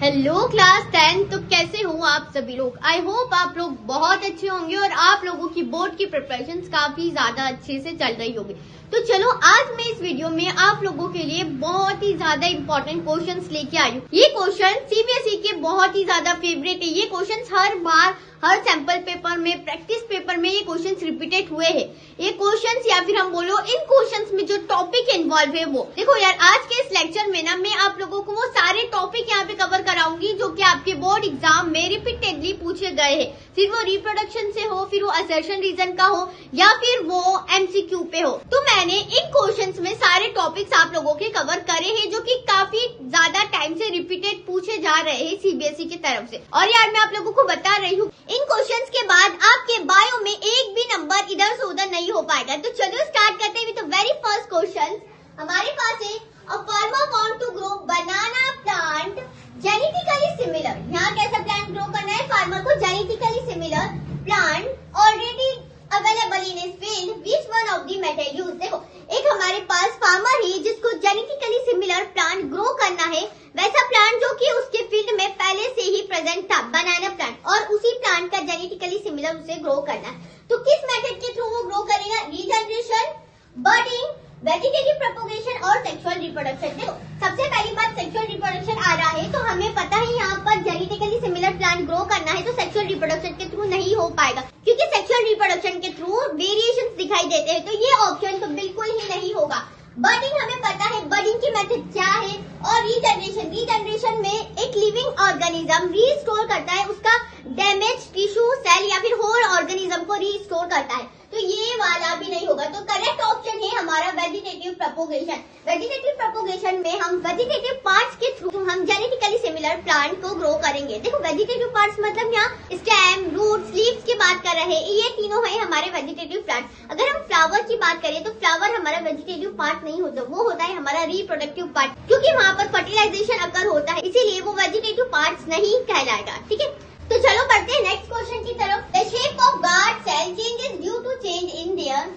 Hello class 10। तो कैसे हो आप सभी लोग? आई होप आप लोग बहुत अच्छे होंगे और आप लोगों की बोर्ड की प्रिपरेशन काफी ज्यादा अच्छे से चल रही होगी। तो चलो आज मैं इस वीडियो में आप लोगों के लिए बहुत ही ज्यादा इंपॉर्टेंट क्वेश्चंस लेके आई हूँ। ये क्वेश्चन सीबीएसई के बहुत ही ज्यादा फेवरेट है। ये क्वेश्चंस हर बार हर सैंपल पेपर में, प्रैक्टिस पेपर में ये क्वेश्चंस रिपीटेड हुए हैं। ये क्वेश्चंस या फिर हम बोलो इन क्वेश्चंस में जो टॉपिक इन्वॉल्व है वो देखो यार, आज के इस लेक्चर में ना मैं आप लोगों को वो सारे टॉपिक यहाँ पे कवर कराऊंगी जो कि आपके बोर्ड एग्जाम में रिपीटेडली पूछे गए हैं। फिर वो रिप्रोडक्शन से हो, फिर वो असर्शन रीजन का हो या फिर वो एमसीक्यू पे हो। तो मैंने इन क्वेश्चंस में सारे टॉपिक्स आप लोगों के कवर करे हैं जो कि काफी ज्यादा टाइम से रिपीटेड पूछे जा रहे हैं सीबीएसई की तरफ से। और यार मैं आप लोगों को बता रही हूँ इन क्वेश्चंस के बाद आपके बायो में एक भी नंबर इधर से उधर नहीं हो पाएगा। तो चलो स्टार्ट करते हैं with the very first question. हमारे पास है a farmer want to grow banana plant genetically similar. यहाँ कैसा प्लांट ग्रो करना है? फार्मर को genetically similar plant already available in his field, which one of the method used. देखो एक हमारे पास फार्मर है जिसको जेनेटिकली सिमिलर प्लांट ग्रो करना है, वैसा प्लांट जो कि उसके फील्ड में पहले से ही प्रेजेंट था, बनाना प्लांट, और उसी प्लांट का जेनेटिकली सिमिलर उसे ग्रो करना है। तो किस मेथड के थ्रू वो ग्रो करेगा? रीजनरेशन, बडिंग, वेजिटेटिव प्रोपगेशन और सेक्सुअल रिप्रोडक्शन। देखो सबसे पहली बात सेक्सुअल रिप्रोडक्शन आ रहा है तो हमें पता है यहाँ पर जेनेटिकली सिमिलर प्लांट ग्रो करना है तो सेक्सुअल रिप्रोडक्शन के थ्रू नहीं हो पाएगा, क्योंकि सेक्सुअल रिप्रोडक्शन के थ्रू वेरिएशंस दिखाई देते हैं, तो ये ऑप्शन तो बिल्कुल ही नहीं होगा। बडिंग हमें पता है, बडिंग की मेथड क्या है, और रीजनरेशन, रीजनरेशन में एक लिविंग ऑर्गेनिज्म रीस्टोर करता है उसका डैमेज टिश्यू, सेल या फिर होल ऑर्गेनिज्म को रीस्टोर करता है, तो ये वाला भी नहीं होगा। तो करेक्ट ऑप्शन है हमारा वेजिटेटिव प्रोपगेशन। वेजिटेटिव प्रोपगेशन में हम वेजिटेटिव पार्ट्स के थ्रू हम जेनेटिकली सिमिलर प्लांट को ग्रो करेंगे। देखो वेजिटेटिव पार्ट्स मतलब यहाँ स्टेम, रूट्स, लीव्स की बात कर रहे हैं, ये तीनों है हमारे वेजिटेटिव प्लांट। अगर हम फ्लावर की बात करें तो फ्लावर हमारा वेजिटेटिव पार्ट नहीं होता, वो होता है हमारा रिप्रोडक्टिव पार्ट, क्योंकि वहाँ पर फर्टिलाइजेशन अकर होता है, इसीलिए वो वेजिटेटिव पार्ट्स नहीं कहलाएगा। ठीक है, तो चलो बढ़ते हैं नेक्स्ट क्वेश्चन की तरफ। The shape of guard cell changes due to change in their.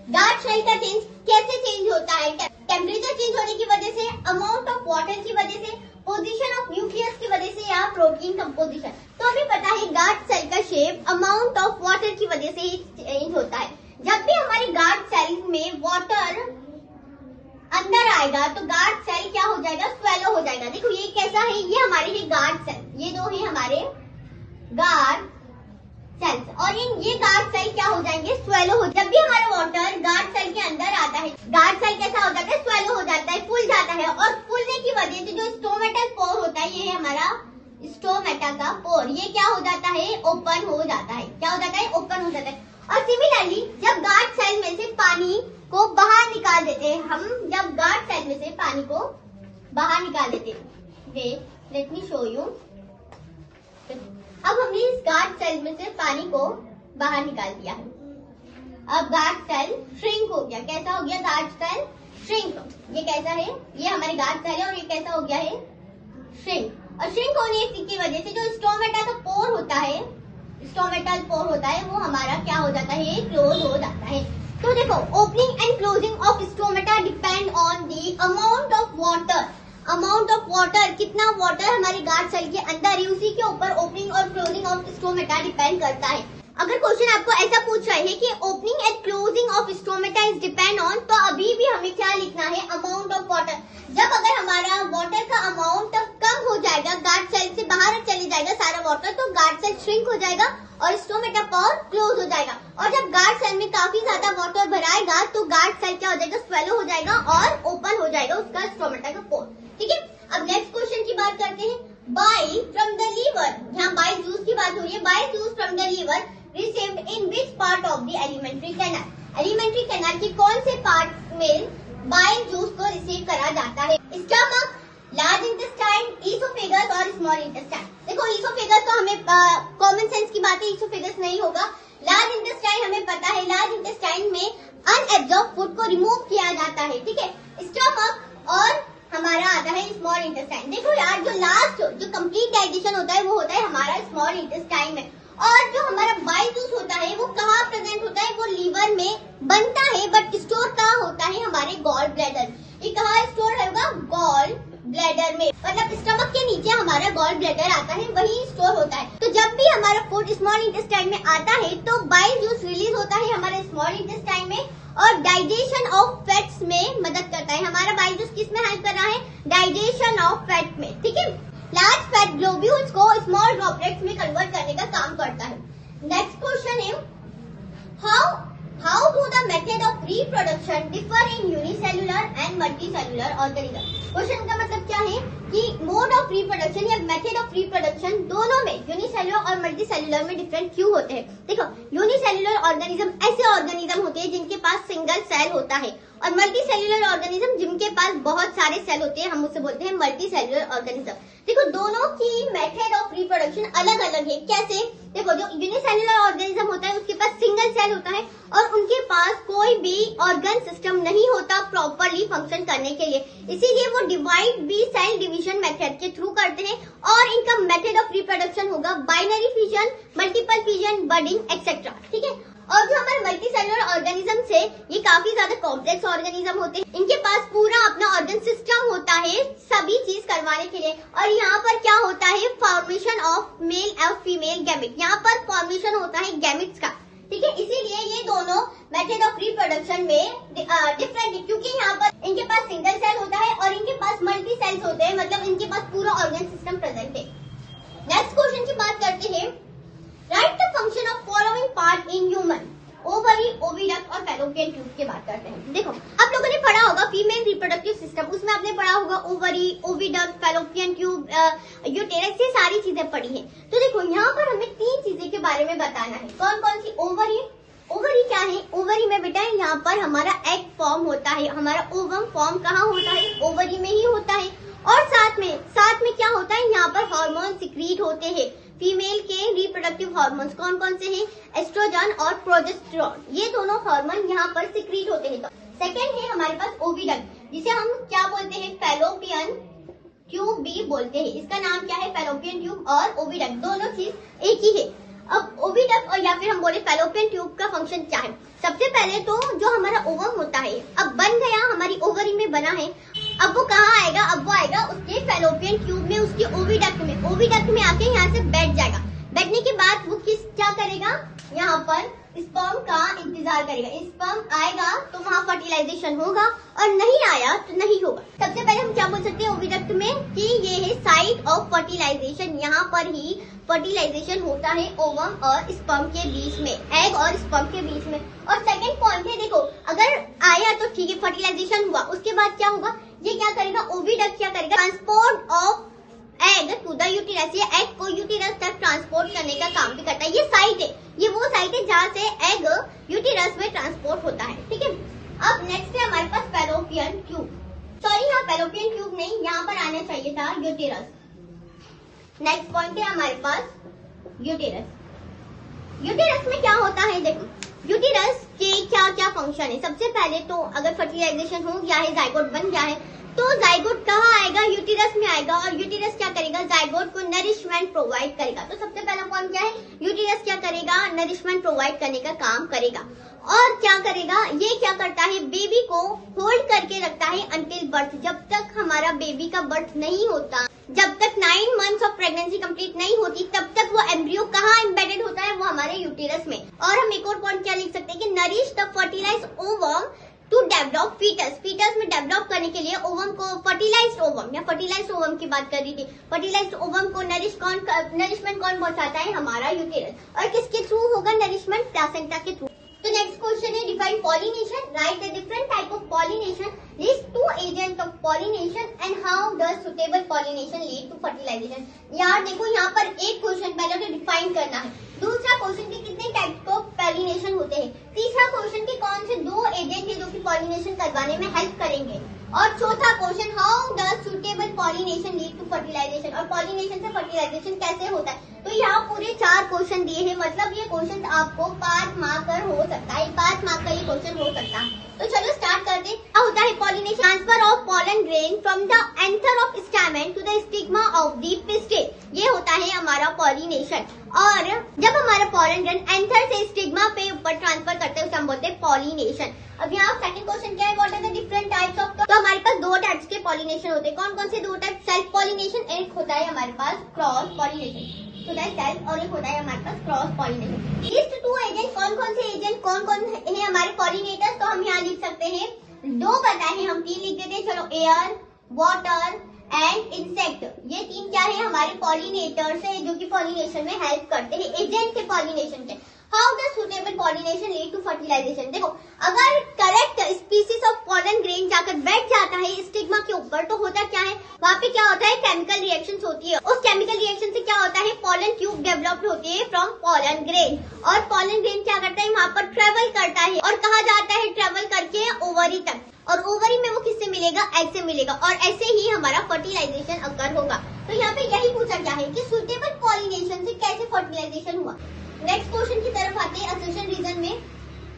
Guard cell का चेंज कैसे चेंज होता है? टेम्परेचर चेंज होने की वजह से, अमाउंट ऑफ वाटर की वजह से, पोजीशन ऑफ न्यूक्लियस की वजह से, या प्रोटीन कंपोजिशन। तो हमें पता है गार्ड सेल का शेप अमाउंट ऑफ वाटर की वजह से ही चेंज होता है। जब भी हमारी गार्ड सेल में वाटर अंदर आएगा तो गार्ड सेल क्या हो जाएगा? स्वेलो हो जाएगा। देखो ये कैसा है? ये हमारे है गार्ड सेल, ये दो है हमारे गार्ड सेल्स, और ये गार्ड सेल क्या हो जाएंगे? स्वेलो हो। जब भी हमारा वाटर गार्ड सेल के अंदर आता है, गार्ड सेल कैसा हो जाता है? स्वेलो हो जाता है, फूल जाता है, और फूलने की वजह से जो स्टोमेटल पोर होता है, ये है हमारा स्टोमेटा का पोर, ये क्या हो जाता है? ओपन हो जाता है। क्या हो जाता है? ओपन हो जाता है। और सिमिलरली जब गार्ड सेल में से पानी को बाहर निकाल देते हैं, हम जब गार्ड सेल में से पानी को बाहर निकाल देते हैं, wait let me show you. अब हमने इस गार्ड सेल में से पानी को बाहर निकाल दिया है। अब गार्ड सेल श्रिंक हो गया। कैसा हो गया? Guard cell shrink. ये कैसा है? ये हमारे गार्ड सेल है और ये कैसा हो गया है? श्रिंक। और श्रिंक होने की वजह से जो स्टोमेटा का पोर होता है, स्टोमेटल पोर होता है, वो हमारा क्या हो जाता है? क्लोज हो जाता है। तो देखो opening and closing of stomata depend on the amount of water. Amount of water, कितना वाटर हमारे गार्ड सेल के अंदर है, उसी के ऊपर ओपनिंग और क्लोजिंग ऑफ स्टोमेटा डिपेंड करता है। अगर क्वेश्चन आपको ऐसा पूछ रहे हैं कि opening and closing of stomata is depend on, तो अभी भी हमें क्या लिखना है? Amount of water. जब अगर हमारा वाटर का अमाउंट कम हो जाएगा, गार्ड सेल से बाहर चले जाएगा सारा वाटर, तो गार्ड सेल श्रिंक हो जाएगा और स्टोमेटा पोर क्लोज हो जाएगा। और जब गार्ड सेल में काफी ज्यादा वाटर भराएगा तो गार्ड सेल क्या हो जाएगा? स्वेलो हो जाएगा और ओपन हो जाएगा उसका स्टोमेटा का पोर। ठीक है, अब नेक्स्ट क्वेश्चन की बात करते हैं। बाइल फ्रॉम द लीवर, यहाँ बाइल जूस की बात हो रही है। Bile juice from the liver received in which part of the alimentary canal. Alimentary canal के कौन से पार्ट में बाइल जूस को रिसीव करा जाता है? स्टमक, लार्ज इंटेस्टाइन, ईसोफेगस और स्मॉल इंटेस्टाइन। देखो ईसोफेगस तो हमें कॉमन सेंस की बात है, ईसोफेगस नहीं होगा। लार्ज इंटेस्टाइन हमें पता है, लार्ज इंटेस्टाइन में अनएब्जॉर्ब फूड को रिमूव किया जाता है। ठीक है, स्टमक और हमारा आता है स्मॉल इंटेस्टाइन। देखो यार जो लास्ट जो कंप्लीट डाइजेशन होता है वो होता है हमारा स्मॉल इंटेस्टाइन में, और जो हमारा बाइल जूस होता है वो कहाँ प्रेजेंट होता है? वो लीवर में बनता है, बट स्टोर कहाँ होता है? हमारे गॉल ब्लैडर। ये कहाँ स्टोर होगा? गॉल ब्लैडर में, मतलब स्टमक के नीचे हमारा गॉल ब्लैडर आता है, वही स्टोर होता है। तो जब भी हमारा फूड स्मॉल इंटेस्टाइन में आता है तो बाइल जूस रिलीज होता है हमारे स्मॉल इंटेस्टाइन में और डाइजेशन ऑफ फैट्स में मदद करता है। हमारा बाइल जूस किस में हेल्प कर रहा है? डाइजेशन ऑफ फैट में, ठीक है। लार्ज फैट ग्लोब्यूल्स को स्मॉल ड्रॉपलेट्स में कन्वर्ट करने का काम करता है। नेक्स्ट क्वेश्चन है, how do the method of reproduction differ in unicellular and multicellular organism? Question का मतलब क्या है कि मोड ऑफ रिप्रोडक्शन या मेथड ऑफ रिप्रोडक्शन दोनों में यूनिसेल्युलर और मल्टीसेल्युलर में डिफरेंट क्यों होते हैं? देखो, यूनिसेल्युलर ऑर्गेनिज्म ऐसे ऑर्गेनिज्म होते हैं जिनके पास सिंगल सेल होता है और मल्टीसेल्युलर ऑर्गेनिज्म जिनके पास बहुत सारे सेल होते हैं, हम उसे बोलते हैं मल्टीसेल्युलर ऑर्गेनिज्म। देखो, दोनों की मेथड ऑफ रिप्रोडक्शन अलग अलग है। कैसे? देखो, जो यूनिसेल्युलर ऑर्गेनिज्म होता है उसके पास सिंगल सेल होता है और उनके पास कोई भी ऑर्गन सिस्टम नहीं होता प्रॉपरली फंक्शन करने के लिए, इसीलिए वो डिवाइड भी सेल डिवीजन मेथड के थ्रू करते हैं और इनका मेथड ऑफ रिप्रोडक्शन होगा binary fission, multiple fission, budding etcetera, ठीक है। और जो हमारे मल्टीसेल्युलर ऑर्गेनिज्म है ये काफी ज्यादा कॉम्प्लेक्स ऑर्गेनिज्म होते हैं। इनके पास पूरा अपना ऑर्गन सिस्टम होता है सभी चीज करवाने के लिए और यहाँ पर क्या होता है? फॉर्मेशन ऑफ मेल और फीमेल गैमेट, यहाँ पर फॉर्मेशन होता है गैमेट्स का, ठीक है। इसीलिए ये दोनों मेथड ऑफ रिप्रोडक्शन में डिफरेंट है, क्योंकि यहाँ पर इनके पास सिंगल सेल होता है और इनके पास मल्टी सेल्स होते हैं, मतलब इनके पास पूरा ऑर्गन सिस्टम प्रेजेंट है। नेक्स्ट क्वेश्चन की बात करते हैं, right the function of following part in human, ovary, oviduct और फैलोपियन ट्यूब की बात करते हैं। देखो, आप लोगों ने पढ़ा होगा फीमेल रिप्रोडक्टिव सिस्टम, उसमें आपने पढ़ा होगा ovary, oviduct, fallopian tube, uterus, ये सारी चीजें पढ़ी हैं। तो देखो, यहाँ पर हमें 3 चीजें के बारे में बताना है। कौन कौन सी? ओवरी, ओवरी क्या है? ओवरी में बेटा यहाँ पर हमारा एग फॉर्म होता है, हमारा ओवम फॉर्म कहाँ होता है? ओवरी में ही होता है। और साथ में क्या होता है? यहाँ पर हार्मोन सिक्रीट होते हैं, फीमेल के रिप्रोडक्टिव हार्मोन्स कौन कौन से हैं? एस्ट्रोजन और प्रोजेस्टेरॉन, ये दोनों हार्मोन यहाँ पर सिक्रीट होते हैं। तो सेकंड है हमारे पास ओविडक्ट, जिसे हम क्या बोलते हैं? फैलोपियन ट्यूब भी बोलते हैं। इसका नाम क्या है? फैलोपियन ट्यूब और ओविडक्ट, दोनों चीज एक ही है। अब ओविडक्ट और या फिर हम बोले फैलोपियन ट्यूब का फंक्शन क्या है? सबसे पहले तो जो हमारा ओवम होता है, अब बन गया, हमारी ओवरी में बना है, अब वो कहाँ आएगा? अब वो आएगा उसके फैलोपियन ट्यूब में, उसके ओविडक्ट में। ओविडक्ट में आके यहाँ से बैठ जाएगा। बैठने के बाद वो क्या करेगा? यहाँ पर स्पर्म का इंतजार करेगा। स्पर्म आएगा तो वहाँ फर्टिलाइजेशन होगा और नहीं आया तो नहीं होगा। सबसे पहले हम क्या बोल सकते हैं ओविडक्ट में कि ये है साइट ऑफ फर्टिलाइजेशन, यहाँ पर ही फर्टिलाइजेशन होता है ओवम और स्पर्म के बीच में, एग और स्पर्म के बीच में। और सेकंड पॉइंट है, देखो, अगर आया तो ठीक है, फर्टिलाइजेशन हुआ, उसके बाद क्या होगा? ये क्या करेगा? ओविडक्ट क्या करेगा? Transport of egg to the uterus, ये एग को यूटेरस तक ट्रांसपोर्ट करने का काम भी करता है। ये साइट है, ये वो साइट है जहाँ से एग यूटेरस में ट्रांसपोर्ट होता है, ठीक है। अब नेक्स्ट है हमारे पास फैलोपियन ट्यूब, सॉरी यहाँ फैलोपियन ट्यूब नहीं, यहाँ पर आना चाहिए था यूटेरस। नेक्स्ट पॉइंट है हमारे पास यूटेरस। यूटेरस में क्या होता है? देखो, यूटेरस के क्या क्या फंक्शन है? सबसे पहले तो अगर फर्टिलाइजेशन हो गया है, जाइगोट बन गया है, तो जाइगोट कहाँ आएगा? यूटेरस में आएगा और यूटेरस क्या करेगा? जाइगोट को नरिशमेंट प्रोवाइड करेगा। तो सबसे पहला पॉइंट क्या है? यूटेरस क्या करेगा? नरिशमेंट प्रोवाइड करने का काम करेगा। और क्या करेगा? ये क्या करता है? बेबी को होल्ड करके रखता है अंटिल बर्थ, जब तक हमारा बेबी का बर्थ नहीं होता, जब तक 9 मंथ्स ऑफ प्रेगनेंसी कंप्लीट नहीं होती, तब तक वो एम्ब्रियो कहाँ एम्बेडेड होता है? वो हमारे यूटेरस में। और हम एक और पॉइंट क्या लिख सकते हैं कि nourish the fertilised ovum to develop foetus, foetus में डेवलप करने के लिए ओवम को, फर्टिलाइज्ड ओवम या फर्टिलाइज्ड ओवम की बात कर रही थी, फर्टिलाइज्ड ओवम को नरिशमेंट कौन पहुंचाता है? हमारा यूटेरस। और किसके थ्रू होगा नरिशमेंट? प्लासेंटा के थ्रू। तो नेक्स्ट क्वेश्चन है define pollination, write the different type of pollination, list 2 agent of pollination and how does suitable pollination lead to fertilisation. यार देखो, यहाँ पर एक क्वेश्चन पहले तो डिफाइन करना है, दूसरा क्वेश्चन के कितने टाइप ऑफ पॉलिनेशन होते हैं, तीसरा क्वेश्चन के कौन से 2 एजेंट है जो कि पॉलिनेशन करवाने में हेल्प करेंगे, और चौथा question how does suitable pollination lead to fertilisation, और पॉलिनेशन से फर्टिलाइजेशन कैसे होता है। तो यहाँ पूरे 4 क्वेश्चन दिए हैं, मतलब ये क्वेश्चन आपको 5 मार्कर हो सकता है, 5 मार्क का ये क्वेश्चन हो सकता है। तो चलो स्टार्ट करते हैं। क्या होता है pollination? Transfer of pollen grain from the anther of stamen to the stigma of the pistil. ये होता है हमारा पॉलिनेशन। और जब हमारा पॉलन ग्रेन एंथर से स्टिग्मा पे ऊपर ट्रांसफर करते हैं उसे हम बोलते हैं पॉलिनेशन। अब यहाँ सेकंड क्वेश्चन क्या है, what are the different types of. तो हमारे पास दो टाइप्स के पॉलिनेशन होते हैं। कौन कौन से दो टाइप? सेल्फ पॉलिनेशन, एक होता है हमारे पास क्रॉस पॉलिनेशन होता है सेल्फ, और एक होता है हमारे पास cross pollination. List to agent, कौन कौन से एजेंट कौन कौन है हमारे पॉलिनेटर्स? तो हम यहाँ लिख सकते हैं, दो बताए हैं, हम तीन लिख देते हैं। चलो, एयर, वाटर एंड इंसेक्ट, ये तीन क्या है हमारे पॉलिनेटर्स है जो कि पॉलिनेशन में हेल्प करते हैं, एजेंट के पॉलिनेशन के। How the suitable pollination lead to fertilisation. देखो, अगर correct species of pollen grain जाकर बैठ जाता है स्टिग्मा के ऊपर तो होता क्या है, वहाँ पे क्या होता है, केमिकल रिएक्शंस होती है। उस केमिकल रिएक्शन से क्या होता है, पॉलन ट्यूब डेवलप्ड होती है फ्रॉम पॉलन ग्रेन, और पॉलन ग्रेन क्या करता है, वहाँ पर ट्रेवल करता है, और कहा जाता है ट्रेवल करके ओवरी तक, और ओवरी में वो किससे मिलेगा, एग से मिलेगा, और ऐसे ही हमारा फर्टिलाइजेशन अकर होगा। तो यहाँ पे यही पूछा गया है कि सुटेबल पॉलिनेशन से कैसे फर्टिलाइजेशन हुआ। नेक्स्ट क्वेश्चन की तरफ आते हैं। असर्शन रीजन में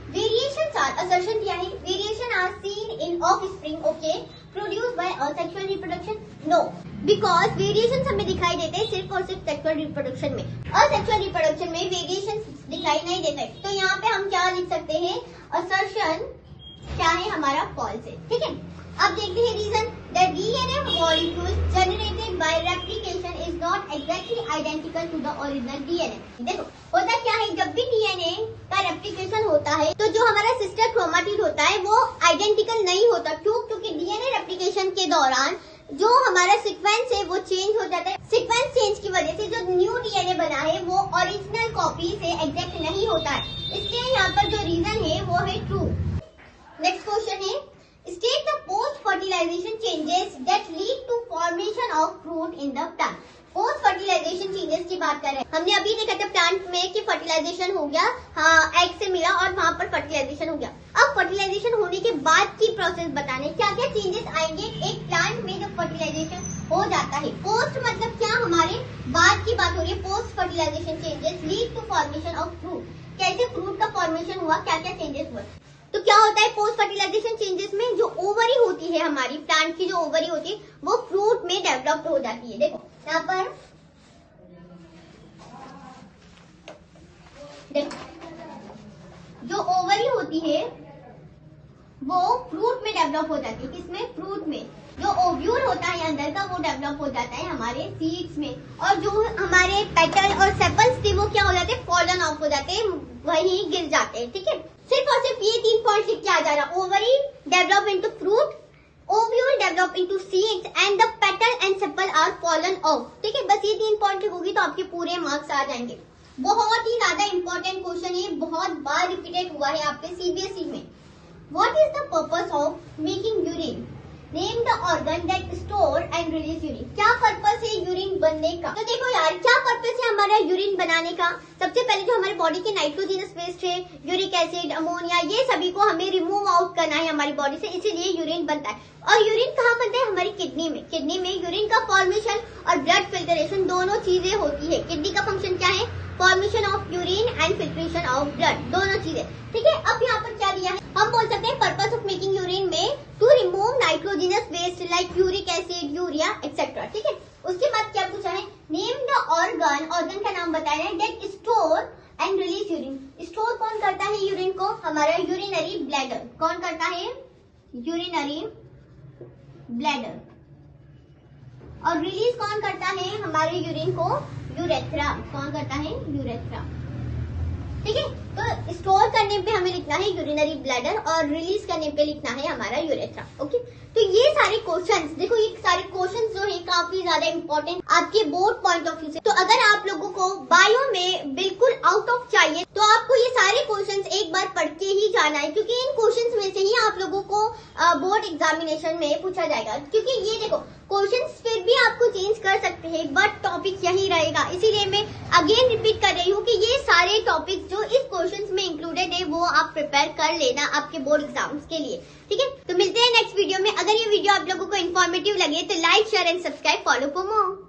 वेरिएशंस आर, असर्शन क्या है, variation are seen in offspring, okay, produced by asexual reproduction. No, because variations हमें दिखाई देते हैं सिर्फ और सिर्फ सेक्सुअल रिप्रोडक्शन में, असेक्सुअल रिप्रोडक्शन में वेरिएशंस दिखाई नहीं देते। तो यहाँ पे हम क्या लिख सकते हैं, असर्शन क्या है हमारा फॉल्स है, ठीक है। अब देखते हैं reason, the DNA molecule generated by replication is not exactly identical to the original DNA. देखो, होता क्या है, जब भी डीएनए का रेप्लिकेशन होता है तो जो हमारा सिस्टर क्रोमेटिड होता है वो आइडेंटिकल नहीं होता। क्यों? क्योंकि डीएनए रेप्लिकेशन के दौरान जो हमारा सीक्वेंस है वो चेंज हो जाता है। सीक्वेंस चेंज की वजह से जो न्यू डीएनए बना है वो ओरिजिनल कॉपी से एग्जैक्ट नहीं होता है, इसलिए यहाँ पर जो रीजन है वो है ट्रू। नेक्स्ट क्वेश्चन है, state the post fertilisation changes that lead to formation of fruit in the plant. Post fertilisation changes की बात कर रहे हैं। हमने अभी देखा था प्लांट में कि फर्टिलाइजेशन हो गया, हाँ, एग से मिला और वहां पर फर्टिलाइजेशन हो गया। अब फर्टिलाइजेशन होने के बाद की प्रोसेस बताने क्या क्या चेंजेस आएंगे एक प्लांट में जब फर्टिलाइजेशन हो जाता है। पोस्ट मतलब क्या, हमारे बाद की बात हो रही है। Post fertilisation changes lead to formation of fruit, कैसे फ्रूट का फॉर्मेशन हुआ, क्या क्या चेंजेस हुए। तो क्या होता है पोस्ट फर्टिलाइजेशन चेंजेस में, जो ओवरी होती है हमारी प्लांट की, जो ओवरी होती है वो फ्रूट में डेवलप्ड हो जाती है। देखो यहाँ पर, देखो जो ओवरी होती है वो फ्रूट में डेवलप हो जाती है। किसमें? फ्रूट में। जो ओव्यूल होता है अंदर का वो डेवलप हो जाता है हमारे सीड्स में, और जो हमारे पेटल और सेपल्स थे वो क्या हो जाते हैं, फॉलन ऑफ हो जाते हैं, वहीं गिर जाते हैं, ठीक है। सिर्फ और सिर्फ ये 3 पॉइंट लिख के आ जा रहा, ovary develop into fruit, ovule develop into seeds and the petal and sepal are fallen off, ठीक है। बस ये 3 पॉइंट लिखोगी तो आपके पूरे मार्क्स आ जाएंगे। बहुत ही ज्यादा इंपॉर्टेंट क्वेश्चन है, बहुत बार रिपीटेड हुआ है आपके सीबीएसई में। What is the purpose of making urine? Name the organ that store and release urine. क्या पर्पस है यूरिन बनने का? तो देखो यार, क्या पर्पस है हमारा यूरिन बनाने का? सबसे पहले जो हमारी बॉडी के नाइट्रोजनस वेस्ट है, यूरिक एसिड, अमोनिया, ये सभी को हमें रिमूव आउट करना है हमारी बॉडी से, इसीलिए यूरिन बनता है। और यूरिन कहाँ बनता है? हमारी किडनी में। किडनी में यूरिन का फॉर्मेशन और ब्लड फिल्टरेशन दोनों चीजें होती है। किडनी का फंक्शन क्या है? Formation of urine and filtration of blood, दोनों चीजें, ठीक है। अब यहाँ पर क्या दिया है, हम बोल सकते हैं पर्पस ऑफ मेकिंग यूरिन में to remove nitrogenous waste like uric acid, urea etcetera, ठीक है। उसके बाद क्या पूछा है, नेम द ऑर्गन, ऑर्गन का नाम बताया है, that store and release urine. Store कौन करता है यूरिन को? हमारा यूरिनरी ब्लैडर। कौन करता है? Urinary bladder. और रिलीज कौन करता है हमारे यूरिन को? यूरेथ्रा। कौन करता है? यूरेथ्रा, ठीक है। तो स्टोर करने पे हमें लिखना है यूरिनरी ब्लैडर और रिलीज करने पे लिखना है हमारा यूरेथ्रा, ओके। तो ये सारे क्वेश्चंस, देखो ये सारे क्वेश्चंस जो है काफी ज्यादा इंपॉर्टेंट आपके बोर्ड पॉइंट ऑफ व्यू से। तो अगर आप लोगों को बायो में बिल्कुल आउट ऑफ चाहिए तो आपको ये सारे क्वेश्चंस एक बार पढ़ के ही जाना है, क्योंकि इन क्वेश्चंस में से ही आप लोगों को बोर्ड एग्जामिनेशन में पूछा जाएगा। क्योंकि ये देखो क्वेश्चंस फिर भी आपको चेंज कर सकते हैं बट टॉपिक यही रहेगा, इसीलिए मैं अगेन रिपीट कर रही हूँ कि ये सारे टॉपिक जो इस क्वेश्चंस में इंक्लूडेड है वो आप प्रिपेयर कर लेना आपके बोर्ड एग्जाम्स के लिए, ठीक है। तो मिलते हैं नेक्स्ट वीडियो में। अगर ये वीडियो आप लोगों को इन्फॉर्मेटिव लगे तो like, share and subscribe, follow for more.